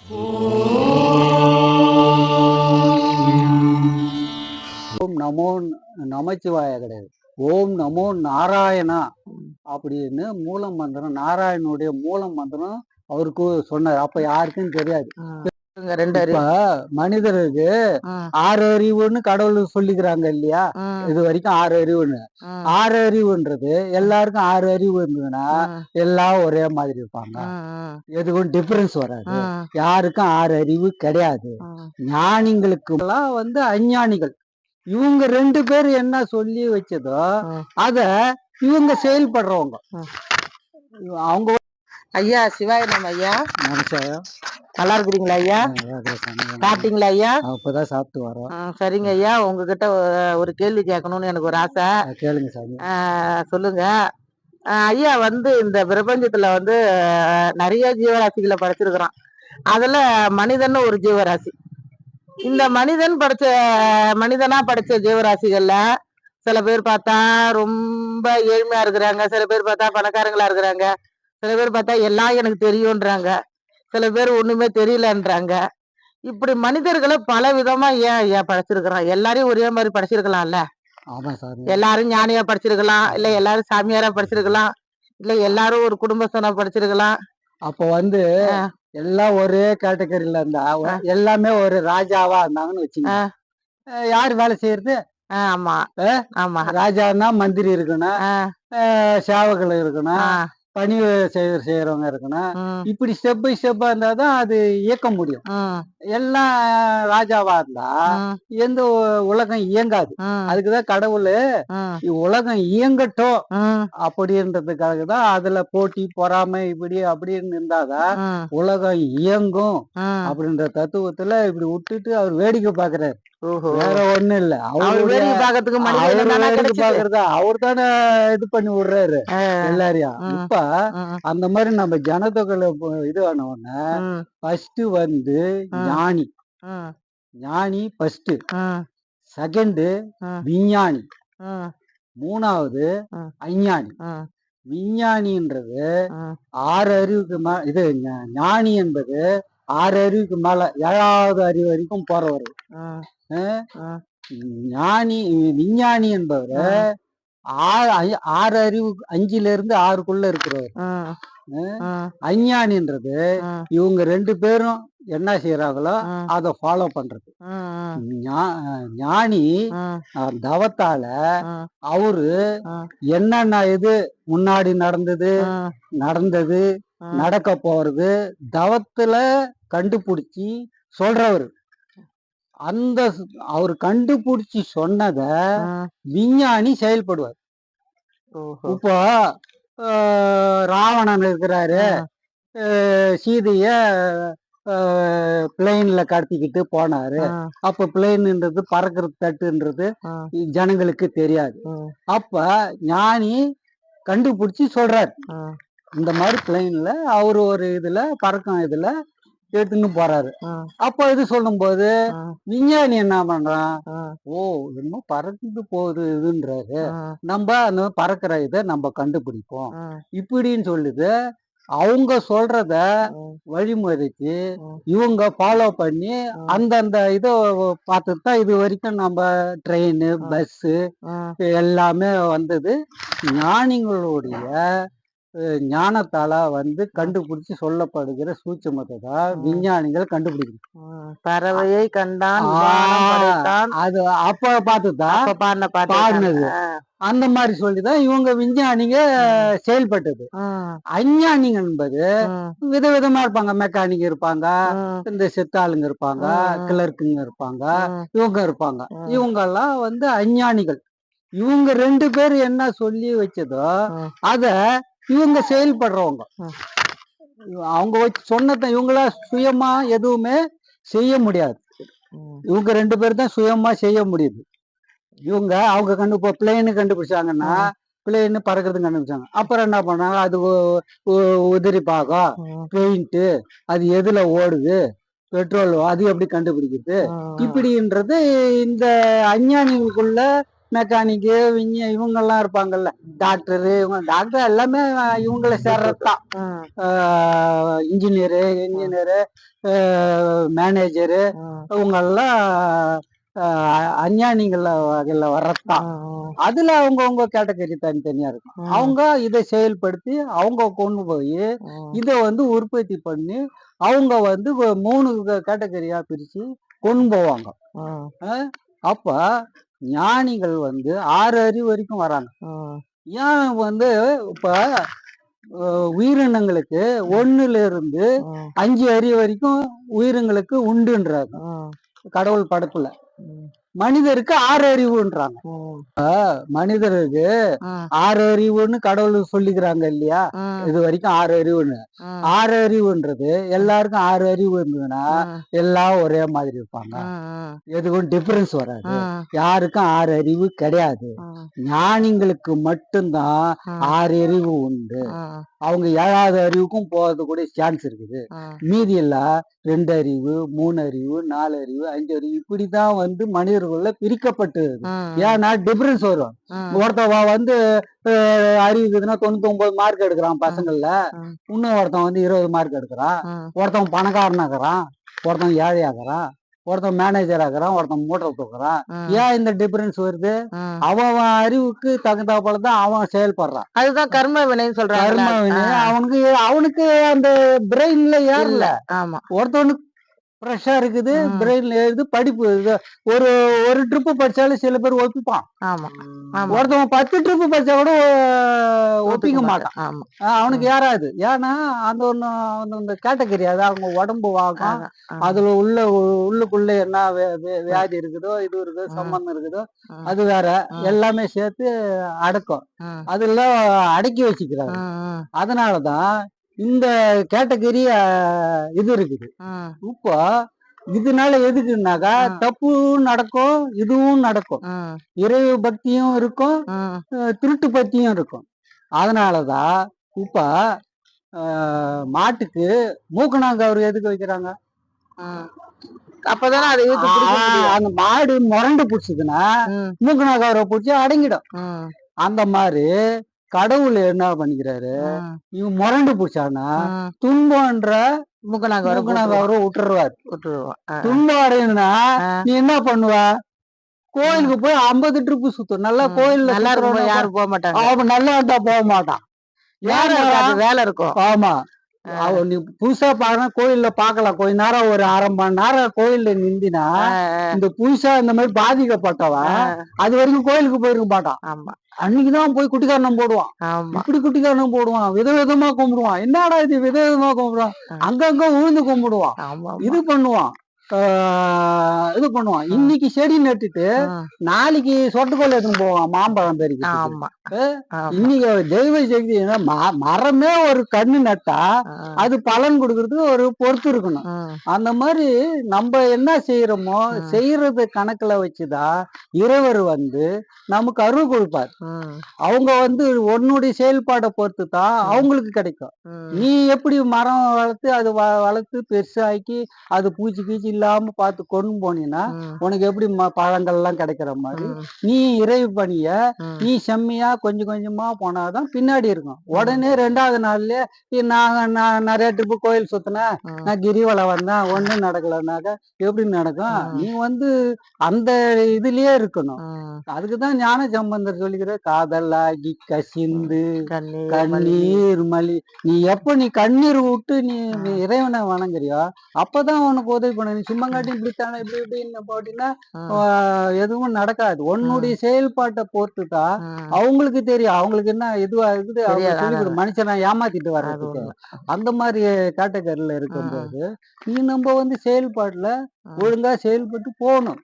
ஓம் நமோ நமச்சிவாய கிடையாது. ஓம் நமோ நாராயணா அப்படின்னு மூல மந்திரம், நாராயணனுடைய மூல மந்திரம் அவருக்கு சொன்னார். அப்ப யாருக்கும் தெரியாது. இப்ப மனிதருக்கு 6 அறிவுன்னு கடவுள் சொல்லிக்கிறாங்க இல்லையா? இது வரைக்கும் 6 அறிவுன்னு. 6 அறிவுன்றது எல்லாருக்கும் 6 அறிவு இருந்ததுன்னா எல்லாம் ஒரே மாதிரி இருப்பாங்க. எதுவும் டிஃபரன்ஸ் வராது. யாருக்கும் 6 அறிவு கிடையாது. ஞானிங்களுக்கு எல்லாம் அஞ்ஞானிகள். இவங்க 2 பேர் என்ன சொல்லி வச்சதோ அத இவங்க செயல்படுறவங்க. அவங்க ஐயா சிவாய நம்ம ஐயா நமச்சிவாயம். நல்லா இருக்கிறீங்களா ஐயா? சாப்பிட்டீங்களா ஐயா? அப்பதான் சாப்பிட்டு வரோம். சரிங்க ஐயா, உங்ககிட்ட ஒரு கேள்வி கேட்கணும்னு எனக்கு ஒரு ஆசை. கேளுங்க சாமி. சொல்லுங்க ஐயா. இந்த பிரபஞ்சத்துல நிறைய ஜீவராசிகளை படைச்சிருக்கிறான். அதுல மனிதன் ஒரு ஜீவராசி. இந்த மனிதனா படைச்ச ஜீவராசிகள்ல சில பேர் பார்த்தா ரொம்ப ஏழ்மையா இருக்கிறாங்க, சில பேர் பார்த்தா பணக்காரங்களா இருக்கிறாங்க, சில பேர் பார்த்தா எல்லாம் எனக்கு தெரியும்ன்றாங்க, சில பேர் ஒண்ணுமே தெரியலன்றாங்க. இப்படி மனிதர்களை பல விதமா ஏன் படைச்சிருக்கிறான்? எல்லாரையும் ஒரே மாதிரி படைச்சிருக்கலாம்ல? எல்லாரும் ஞானியா படிச்சிருக்கலாம், இல்ல எல்லாரும் சாமியாரா படிச்சிருக்கலாம், இல்ல எல்லாரும் ஒரு குடும்பஸ்தனா படிச்சிருக்கலாம். அப்ப எல்லாம் ஒரே கேட்டகரியில இருந்தா எல்லாமே ஒரு ராஜாவா இருந்தாங்கன்னு வச்சுங்க. யாரு வேலை செய்யறது? ஆமா ஆமா. ராஜான்னா மந்திரி இருக்கணும், சேவகள் இருக்கணும், பணிவு செய்யறவங்க இருக்கணும். இப்படி ஸ்டெப் பை ஸ்டெப்பா இருந்தாதான் அது இயக்க முடியும். எல்லாம் ராஜாவா இருந்தா எந்த உலகம் இயங்காது. அதுக்குதான் கடவுள் உலகம் இயங்கட்டும் அப்படின்றதுக்காக தான் அதுல போட்டி பொறாமை இப்படி அப்படின்னு இருந்தாதான் உலகம் இயங்கும் அப்படின்ற தத்துவத்துல இப்படி விட்டுட்டு அவர் வேடிக்கை பாக்குறாரு. வேற ஒண்ணும் இல்ல. அவரு வேடிக்கை பாக்குறதா அவர் தானே இது பண்ணி விடுறாரு எல்லாரையும். இப்ப அந்த மாதிரி நம்ம ஜனத்தொகையில இது ஆன உடனே ஃபர்ஸ்ட் ஞானி. ஞானி ஃபர்ஸ்ட். செகண்ட் விஞ்ஞானி. மூணாவது அஞ்ஞானி. விஞ்ஞானின்றது 6 அறிவுக்கு இது ஞானி என்பது 6 அறிவுக்கு மேல 7வது அறிவு வரைக்கும் போறவர். ஞானி விஞ்ஞானி என்பவர் 6 அறிவு 5ல இருந்து 6க்குள்ள இருக்கிறவர். அஞ்ஞானின்றது இவங்க 2 பேரும் என்ன செய்யறாங்களோ அத ஃபாலோ பண்றது. ஞானி தவத்தால அவரு என்னென்ன இது முன்னாடி நடந்தது நடக்க போறது தவத்துல கண்டுபிடிச்சி சொல்றவர். அந்த அவர் கண்டுபிடிச்சி சொன்னத விஞ்ஞானி செயல்படுவார். இப்போ ராவணன் இருக்கிறாரு, சீதைய பிளெயின்ல கடத்திக்கிட்டு போனாரு. அப்ப பிளெயின்ன்றது பறக்கிறது தட்டுன்றது ஜனங்களுக்கு தெரியாது. அப்ப ஞானி கண்டுபிடிச்சி சொல்றாரு, இந்த மாதிரி பிளெயின்ல அவரு ஒரு இதுல பறக்கும் இதுல எடுத்துன்னு போறாரு. அப்ப இது சொல்லும் போது விஞ்ஞானி என்ன பண்றான், ஓ இன்னும் பறந்து போகுது இதுன்றாரு, நம்ம அந்த பறக்கிற இதை நம்ம கண்டுபிடிப்போம் இப்படின்னு சொல்லுது. அவங்க சொல்றத வழிமுறைச்சு இவங்க ஃபாலோ பண்ணி அந்தந்த இதை பார்த்துட்டு தான் இது வரைக்கும் நம்ம ட்ரெயின் பஸ் எல்லாமே வந்தது. ஞானிகளுடைய ஞானத்தால கண்டுபிடிச்சு சொல்லப்படுகிற சூட்சுமத்தை தான் விஞ்ஞானிகள் கண்டுபிடிக்கணும். பறவையை கண்டான் அது அப்ப பார்த்துதான் பாடினது. அந்த மாதிரி சொல்லிதான் இவங்க விஞ்ஞானிங்க செயல்பட்டது. அஞ்ஞானிங்க என்பது விதவிதமா இருப்பாங்க. மெக்கானிக் இருப்பாங்க, இந்த சித்தாளுங்க இருப்பாங்க, கிளர்க்குங்க இருப்பாங்க, இவங்க இருப்பாங்க. இவங்க எல்லாம் அஞ்ஞானிகள். இவங்க 2 பேர் என்ன சொல்லி வச்சதோ அத இவங்க செயல்படுறவங்க. அவங்க வச்சு சொன்னத இவங்களா சுயமா எதுவுமே செய்ய முடியாது. இவங்க 2 பேர் தான் சுயமா செய்ய முடியுது. அவங்க பிளேனு கண்டுபிடிச்சாங்கன்னா பிளேன் பறக்கிறது கண்டுபிடிச்சாங்க. அப்புறம் என்ன பண்ணாங்க, அது உதிரி பாகம் பெயிண்ட் அது எதுல ஓடுது, பெட்ரோல் அது எப்படி கண்டுபிடிக்குது இப்படின்றது இந்த அஞ்ஞானிகளுக்குள்ள மெக்கானிக்கு இவங்கெல்லாம் இருப்பாங்கல்ல, டாக்டரு, டாக்டர் எல்லாமே இவங்கள சேர்றதுதான். இன்ஜினியரு, மேனேஜரு, இவங்கெல்லாம் அஞ்ஞானிகள் வகையில வர்றதுதான். அதுல அவங்கவுங்க கேட்டகரி தனித்தனியா இருக்கும். அவங்க இதை செயல்படுத்தி அவங்க கொண்டு போய் இதை உற்பத்தி பண்ணி அவங்க 3 கேட்டகரியா பிரிச்சு கொண்டு போவாங்க. அப்ப ஞானிகள் 6 அறிவு வரைக்கும் வராங்க. ஏன் இப்ப உயிரினங்களுக்கு 1ல இருந்து 5 அறிவு வரைக்கும் உயிரினங்களுக்கு உண்டுன்றாங்க கடவுள் படைப்புல. மனிதருக்கு 6 அறிவுன்றாங்க. மனிதருக்கு 6 அறிவுன்னு கடவுள் சொல்லிக்கிறாங்க இல்லையா, இது வரைக்கும் 6 அறிவுன்னு. 6 அறிவுன்றது எல்லாருக்கும் 6 அறிவு இருந்ததுன்னா எல்லாம் ஒரே மாதிரி இருப்பாங்க, எதுக்கும் டிஃபரன்ஸ் வராது. யாருக்கும் 6 அறிவு கிடையாது. ஞானிங்களுக்கு மட்டும்தான் 6 அறிவு உண்டு. அவங்க 7வது அறிவுக்கும் போறது கூட சான்ஸ் இருக்குது. மீதி எல்லாம் 2 அறிவு, 3 அறிவு, 4 அறிவு, 5 அறிவு இப்படிதான் மனிதர்கள பிரிக்கப்பட்டு. ஏன்னா டிஃபரன்ஸ் வரும். ஒருத்தவ அறிவுக்குதுன்னா 99 மார்க் எடுக்கிறான் பசங்கள்ல, இன்னும் ஒருத்தன் 20 மார்க் எடுக்கிறான். ஒருத்தவன் பணக்காரனாக்குறான், ஒருத்தன் ஏழை ஆக்குறான், ஒருத்தன் மேனேஜர் ஆக்குறான், ஒருத்தன் மூட்டை தூக்குறான். ஏன் இந்த டிஃபரன்ஸ் வருது? அவன் அறிவுக்கு தகுந்த போலதான் அவன் செயல்படுறான். அதுதான் கர்ம வினைன்னு சொல்றாங்க. கர்ம வினை அவனுக்கு அந்த பிரெயின்ல ஏறல. ஒருத்தவனுக்கு ஃப்ரெஷ்ஷா இருக்குது, பிரெயின்ல ஏறுது, படிப்பு ஒரு ட்ரிப்பு படிச்சாலும் சில பேர் ஒப்பிப்பான். ஒருத்தவன் 10 ட்ரிப்பு படிச்சா கூட ஒப்பிக்க மாட்டான். அவனுக்கு ஏறாது. ஏன்னா அந்த கேட்டகரி அது அவங்க உடம்பு வாகம், அதுல உள்ளுக்குள்ள என்ன வியாதி இருக்குதோ, இது இருக்குதோ, சம்பந்தம் இருக்குதோ, அது வேற. எல்லாமே சேர்த்து அடக்கும், அதெல்லாம் அடக்கி வச்சுக்கிறாங்க. அதனாலதான் இந்த கேட்டகரி இது இருக்குது. இப்போ இதனால எதுக்குன்னாக்கா தப்பும் நடக்கும், இதுவும் நடக்கும், இறை பக்தியும் இருக்கும், திருட்டு பக்தியும் இருக்கும். அதனாலதான் இப்ப மாட்டுக்கு மூக்கணாங்கயிறு எதுக்கு வைக்கிறாங்க? அப்பதானே அதை அந்த மாடு முரண்டு பிடிச்சதுன்னா மூக்கணாங்கயிறை பிடிச்சி அடங்கிடும். அந்த மாதிரி கடவுள் என்ன பண்ணிக்கிறாரு, இவன் முரண்டு பிடிச்சானா துன்பம்ன்ற மூக்கணாங்கயிறை விட்டுருவாரு. துன்பம் அடையணும்னா நீ என்ன பண்ணுவ? கோயிலுக்கு போய் 50 ட்ரிப்பு சுத்தும். நல்லா கோயில்ல யாரும் போக மாட்டாங்க. அவன் நல்லா இருந்தா போக மாட்டான். வேலை இருக்கும். ஆமா, நீ புதுசா பாருனா கோயில்ல பாக்கலாம். கொஞ்ச நேரம் ஒரு 1/2 மணி நேரம் கோயில்ல நிந்தினா இந்த புதுசா இந்த மாதிரி பாதிக்கப்பட்டவன் அது வரைக்கும் கோயிலுக்கு போயிருக்க மாட்டான். அன்னைக்குதான் போய் குட்டிக்காரணம் போடுவான். இப்படி குட்டிக்காரணம் போடுவான், விதவிதமா கும்பிடுவான். என்னடா இது விதவிதமா கும்பிடுவான், அங்கங்க உழுந்து கும்பிடுவான், இது பண்ணுவான், இது பண்ணுவான். இன்னைக்கு செடி நட்டுட்டு நாளைக்கு சொட்டுக்கோல் எடுத்துன்னு போவான் மாம்பழம் பெருக்கி. இன்னைக்கு தெய்வ சக்தி மரமே ஒரு கண்ணு நட்டா அது பலன் கொடுக்கறதுக்கு ஒரு பொறுத்து இருக்கணும். அந்த மாதிரி நம்ம என்ன செய்யறோமோ செய்யறது கணக்குல வச்சுதான் இறைவர் நமக்கு அருள் கொடுப்பார். அவங்க உன்னுடைய செயல்பாடை பொறுத்து தான் அவங்களுக்கு கிடைக்கும். நீ எப்படி மரம் வளர்த்து அது வளர்த்து பெருசாக்கி அது பூச்சி கீச்சி இல்லாம பார்த்து கொண்டு போனீங்கன்னா உனக்கு எப்படி பழங்கள் எல்லாம் கிடைக்கிற மாதிரி நீ இறை பணிய நீ செம்மையா கொஞ்சம் கொஞ்சமா போனாதான் பின்னாடி இருக்கும். உடனே 2வது நாள்லயே நான் நிறைய ட்ரிப்பு கோயில் சுத்தினேன், நான் கிரிவலம் வந்தேன், ஒண்ணும் நடக்கலனாக்க எப்படி நடக்கும்? நீ அந்த இதுலயே இருக்கணும். அதுக்குதான் ஞான சம்பந்தர் சொல்லிக்கிற காதலாகி கசிந்து கண்ணீர் மலி. நீ எப்ப நீ கண்ணீர் விட்டு நீ இறைவனை வணங்குறியோ அப்பதான் உனக்கு உதவி பண்ண. நீ சும்மா காட்டி இப்படித்தானே இப்படி இப்படின்னு போட்டீங்கன்னா எதுவும் நடக்காது. உன்னுடைய செயல்பாட்டை பொறுத்து தான் அவங்களுக்கு தெரியும். அவங்களுக்கு என்ன இதுவா இருக்குது அவங்க சொல்லி மனுஷனை ஏமாத்திட்டு வர்றதுக்கு. அந்த மாதிரி கேட்டகரியில இருக்கும்போது நீ நம்ம செயல்பாட்டுல ஒழுங்கா செயல்பட்டு போகணும்.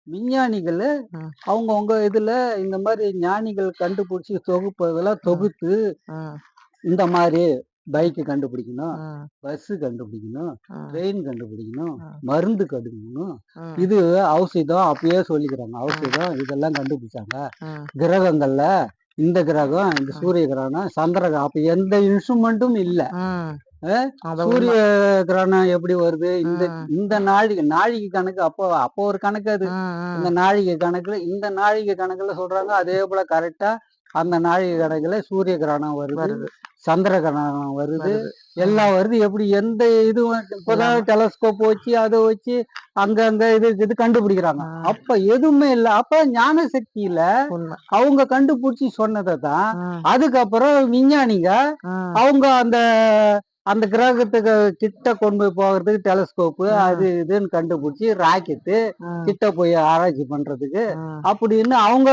விஞ்ஞானிகள் அவங்கவுங்க இதுல இந்த மாதிரி ஞானிகள் கண்டுபிடிச்சி தொகுப்பதெல்லாம் தொகுத்து இந்த மாதிரி பைக்கு கண்டுபிடிக்கணும், பஸ் கண்டுபிடிக்கணும், ட்ரெயின் கண்டுபிடிக்கணும், மருந்து கண்டுபிடிக்கணும், இது ஔஷதம் அப்பயே சொல்லிக்கிறாங்க. ஔஷதம் இதெல்லாம் கண்டுபிடிச்சாங்க. கிரகங்கள்ல இந்த கிரகம், இந்த சூரிய கிரகம், சந்திர கிரகம், அப்ப எந்த இன்ஸ்ட்ருமெண்ட்டும் இல்ல. சூரிய கிரகணம் எப்படி வருது, இந்த இந்த நாழிகை கணக்கு அப்போ ஒரு கணக்கு அது. இந்த நாழிகை கணக்குல சொல்றாங்க. அதே போல கரெக்டா அந்த நாழிகை கணக்குல சூரிய கிரகணம் வருது, சந்திர கிரகணம் வருது, எல்லாம் வருது. எப்படி எந்த இது இப்பதான் டெலஸ்கோப் வச்சு அதை வச்சு அங்க இது கண்டுபிடிக்கிறாங்க. அப்ப எதுவுமே இல்ல. அப்ப ஞான சக்தியில அவங்க கண்டுபிடிச்சி சொன்னதை தான் அதுக்கப்புறம் விஞ்ஞானிங்க அவங்க அந்த அந்த கிரகத்துக்கு கிட்ட கொண்டு போய் போகிறதுக்கு டெலஸ்கோப்பு அது இதுன்னு கண்டுபிடிச்சி ராக்கெட்டு கிட்ட போய் ஆராய்ச்சி பண்றதுக்கு அப்படின்னு அவங்க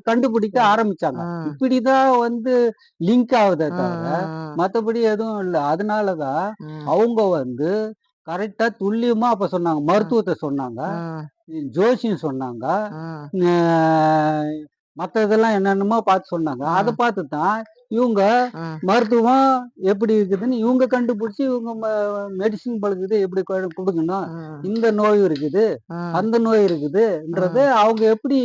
கண்டுபிடிக்க ஆரம்பிச்சாங்க. இப்படிதான் லிங்க் ஆகுதே தவிர மற்றபடி எதுவும் இல்லை. அதனாலதான் அவங்க கரெக்டா துல்லியமா அப்ப சொன்னாங்க. மருத்துவத்தை சொன்னாங்க, ஜோசியம் சொன்னாங்க, மற்ற இதெல்லாம் என்னென்னமோ பார்த்து சொன்னாங்க. அதை பார்த்து தான் இவங்க மருத்துவம் எப்படி இருக்குதுன்னு இவங்க கண்டுபிடிச்சி இவங்க மெடிசின் பழுக்குது எப்படி கொடுக்கணும், இந்த நோய் இருக்குது அந்த நோய் இருக்குதுன்றது அவங்க எப்படி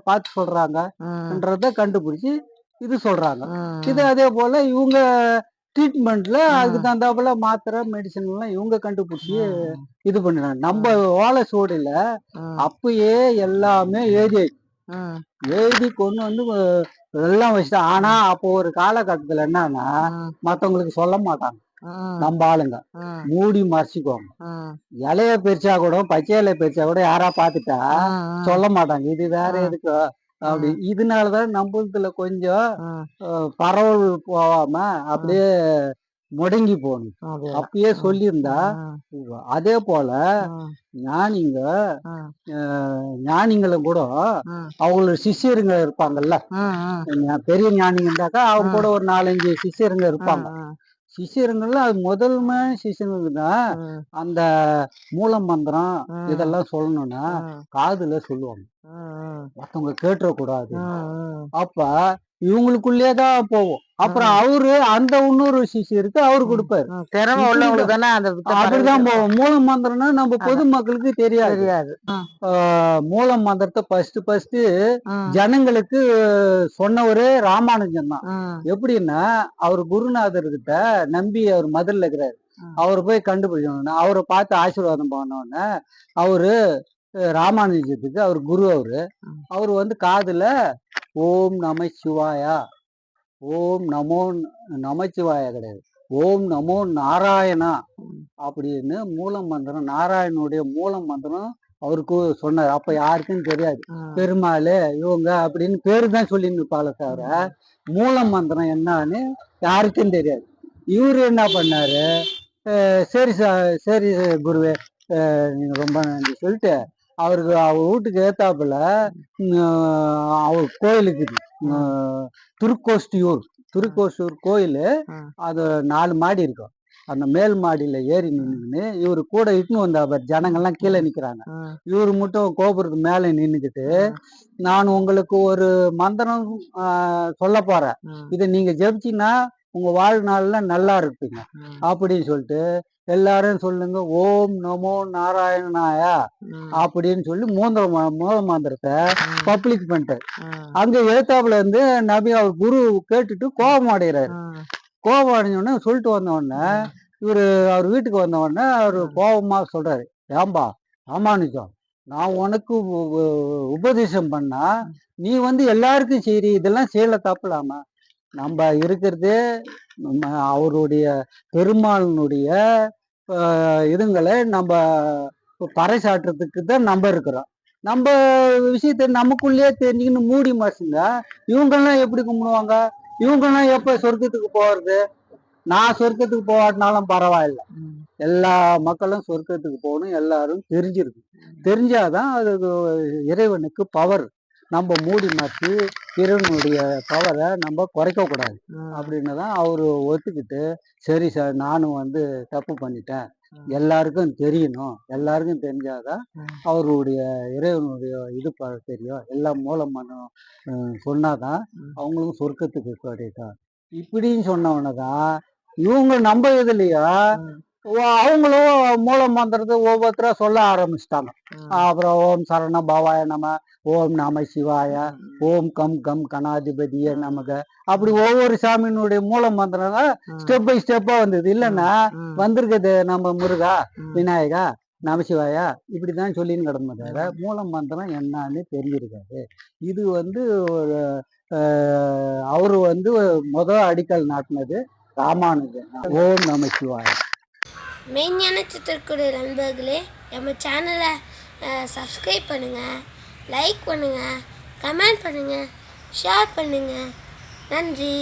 பார்த்து சொல்றாங்கன்றத கண்டுபிடிச்சி இது சொல்றாங்க. இது அதே போல இவங்க ட்ரீட்மெண்ட்ல அதுக்கு தகுந்தாப்புல மாத்திரை மெடிசன் எல்லாம் இவங்க கண்டுபிடிச்சி இது பண்ணிடுறாங்க. நம்ம ஓலை சோடில அப்பயே எல்லாமே எழுதி கொண்டு எல்லாம் வச்சுட்டா. ஆனா அப்போ ஒரு காலகட்டத்துல என்னன்னா மத்தவங்களுக்கு சொல்ல மாட்டாங்க. நம்ம ஆளுங்க மூடி மறைச்சிக்குவாங்க. இலைய பிரிச்சா கூட, பச்சை இலைய பிரிச்சா கூட யாரா பாத்துட்டா சொல்ல மாட்டாங்க, இது வேற எதுக்கு அப்படி. இதனாலதான் நம்மளதுல கொஞ்சம் பரவல் போகாம அப்படியே முடங்கி போகணும். அப்பயே சொல்லியிருந்தா. அதே போல ஞானிங்களும் கூட அவங்களோட சிஷியருங்க இருப்பாங்கல்ல. பெரிய ஞானிங்க இருந்தாக்கா அவங்க கூட ஒரு 4-5 சிஷியருங்க இருப்பாங்க. சிஷியருங்கள்ல அது முதல்மே சிஷியனுக்கு தான் அந்த மூல மந்திரம் இதெல்லாம் சொல்லணும்னா காதுல சொல்லுவாங்க, மத்தவங்க கேட்டுறக்கூடாது. அப்ப இவங்களுக்குள்ளேதான் போவோம். அப்புறம் அவரு அந்த இன்னொரு சிஷியருக்கு அவரு கொடுப்பாரு. திறமை உள்ளவங்களுக்கு தானே அந்த அப்படிதான் போவோம். மூல மந்திரம்னா நம்ம பொதுமக்களுக்கு தெரியாது. மூல மந்திரத்தை ஃபர்ஸ்ட் ஜனங்களுக்கு சொன்னவரே ராமானுஜன் தான். எப்படின்னா அவர் குருநாதர்கிட்ட நம்பி அவர் மதுரையில் இருக்கிறாரு. அவரு போய் கண்டுபிடிக்கணும்னா அவரை பார்த்து ஆசீர்வாதம் பண்ணோன்னு அவரு ராமானுஜத்துக்கு அவர் குரு. அவரு காதுல ஓம் நம சிவாயா, ஓம் நமோ நமச்சிவாயா கிடையாது, ஓம் நமோ நாராயணா அப்படின்னு மூல மந்திரம், நாராயணனுடைய மூல மந்திரம் அவருக்கு சொன்னார். அப்ப யாருக்குன்னு தெரியாது. பெருமாள் இவங்க அப்படின்னு பேரு தான் சொல்லி நிற்பால தவிர மூல மந்திரம் என்னன்னு யாருக்கும் தெரியாது. இவரு என்ன பண்ணாரு, சரி சரி குருவே நீங்க ரொம்ப நன்றி சொல்லிட்டு அவருக்கு அவர் வீட்டுக்கு ஏத்தாப்புல அவர் கோயிலுக்கு திருக்கோஷ்டியூர் கோயில், அது 4 மாடி இருக்கும். அந்த மேல் மாடியில ஏறி நின்றுன்னு இவரு கூட இட்டுன்னு வந்த ஜனங்கள்லாம் கீழே நிக்கிறாங்க. இவரு மட்டும் கோபுரத்து மேல நின்னுக்கிட்டு நான் உங்களுக்கு ஒரு மந்திரம் சொல்ல போறேன், இதை நீங்க ஜெபிச்சீங்கன்னா உங்க வாழ்நாள்ல நல்லா இருப்பீங்க அப்படின்னு சொல்லிட்டு எல்லாரும் சொல்லுங்க ஓம் நமோ நாராயணாயா அப்படின்னு சொல்லி மூல மந்திரத்தை பப்ளிக் பண்ணிட்டாரு. அங்க எழுத்தாப்புல இருந்து நபி அவர் குரு கேட்டுட்டு கோபம் அடைகிறாரு. கோபம் அடைஞ்சோடனே சொல்லிட்டு வந்த உடனே இவரு அவர் வீட்டுக்கு வந்த உடனே அவரு கோபமா சொல்றாரு, ஏம்பா ராமானுஜம், நான் உனக்கு உபதேசம் பண்ணா நீ எல்லாருக்கும் சரி இதெல்லாம் செய்யல தப்பலாமா? நம்ம இருக்கிறதே அவருடைய பெருமாளினுடைய இதுங்களை நம்ம பறைசாற்றுறதுக்கு தான் நம்ம இருக்கிறோம். நம்ம விஷயத்த நமக்குள்ளேயே தெரிஞ்சுக்கின்னு மூடி மறைச்சுங்க இவங்கெல்லாம் எப்படி கும்பிடுவாங்க? இவங்கெல்லாம் எப்ப சொர்க்கத்துக்கு போறது? நான் சொர்க்கத்துக்கு போகாட்டினாலும் பரவாயில்ல, எல்லா மக்களும் சொர்க்கத்துக்கு போகணும், எல்லாரும் தெரிஞ்சிருக்கு. தெரிஞ்சாதான் அது இறைவனுக்கு பவர். நம்ம மூடி மாற்றி இறைவனுடைய பவரை நம்ம குறைக்க கூடாது அப்படின்னு தான் அவரு ஒத்துக்கிட்டு, சரி சார் நானும் தப்பு பண்ணிட்டேன், எல்லாருக்கும் தெரியணும், எல்லாருக்கும் தெரிஞ்சாதான் அவருடைய இறைவனுடைய இது தெரியும், எல்லாம் மூலமான சொன்னாதான் அவங்களுக்கும் சொர்க்கத்துக்கு கிடைக்கும் இப்படின்னு சொன்னவனதான் இவங்க நம்ம இதுலயா அவங்களும் மூல மந்திரத்தை ஒவ்வொருத்தரா சொல்ல ஆரம்பிச்சிட்டாங்க. அப்புறம் ஓம் சரண பவாய நம, ஓம் நம சிவாய, ஓம் கம் கம் கணாதிபதியே நமக, அப்படி ஒவ்வொரு சாமியினுடைய மூல மந்திரம் ஸ்டெப் பை ஸ்டெப்பா வந்தது. இல்லைன்னா வந்திருக்குது நம்ம முருகா, விநாயகா, நமசிவாயா இப்படிதான் சொல்லின்னு கிடந்தோம். தவிர மூல மந்திரம் என்னன்னு தெரிஞ்சிருக்காது. இது ஒரு அவரு அடிக்கல் நாட்டினது ராமானுஜன். ஓம் நம சிவாய. மெய்ஞான சித்திரக்குடி நண்பர்களே, நம்ம சேனலை சப்ஸ்கிரைப் பண்ணுங்கள், லைக் பண்ணுங்கள், கமெண்ட் பண்ணுங்கள், ஷேர் பண்ணுங்கள். நன்றி.